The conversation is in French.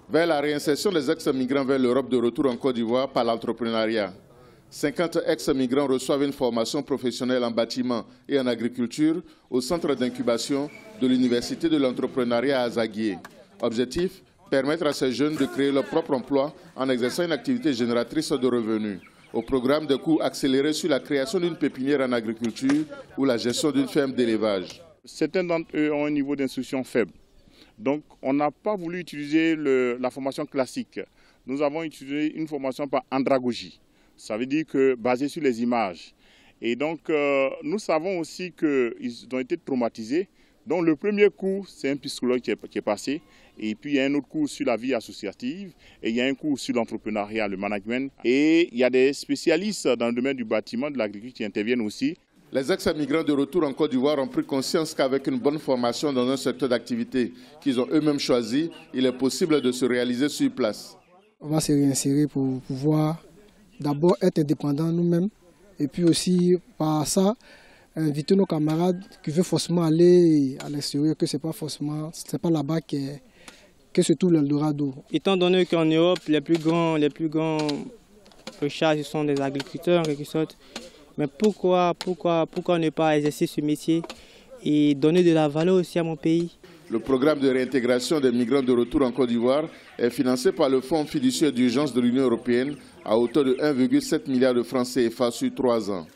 vers la réinsertion des ex-migrants vers l'Europe de retour en Côte d'Ivoire par l'entrepreneuriat. 50 ex-migrants reçoivent une formation professionnelle en bâtiment et en agriculture au centre d'incubation de l'Université de l'entrepreneuriat à Zaguié. Objectif, permettre à ces jeunes de créer leur propre emploi en exerçant une activité génératrice de revenus. Au programme de cours accélérés sur la création d'une pépinière en agriculture ou la gestion d'une ferme d'élevage. Certains d'entre eux ont un niveau d'instruction faible. Donc on n'a pas voulu utiliser la formation classique. Nous avons utilisé une formation par andragogie. Ça veut dire que basée sur les images. Et donc nous savons aussi qu'ils ont été traumatisés. Donc le premier cours, c'est un psychologue qui est passé. Et puis il y a un autre cours sur la vie associative. Et il y a un cours sur l'entrepreneuriat, le management. Et il y a des spécialistes dans le domaine du bâtiment, de l'agriculture qui interviennent aussi. Les ex-migrants de retour en Côte d'Ivoire ont pris conscience qu'avec une bonne formation dans un secteur d'activité qu'ils ont eux-mêmes choisi, il est possible de se réaliser sur place. On va se réinsérer pour pouvoir d'abord être indépendants nous-mêmes et puis aussi par ça inviter nos camarades qui veulent forcément aller à l'extérieur, que c'est pas là-bas que se trouve l'Eldorado. Étant donné qu'en Europe, les plus grands richards sont des agriculteurs en quelque sorte, mais pourquoi ne pas exercer ce métier et donner de la valeur aussi à mon pays? Le programme de réintégration des migrants de retour en Côte d'Ivoire est financé par le Fonds fiduciaire d'urgence de l'Union européenne à hauteur de 1,7 milliard de francs CFA sur 3 ans.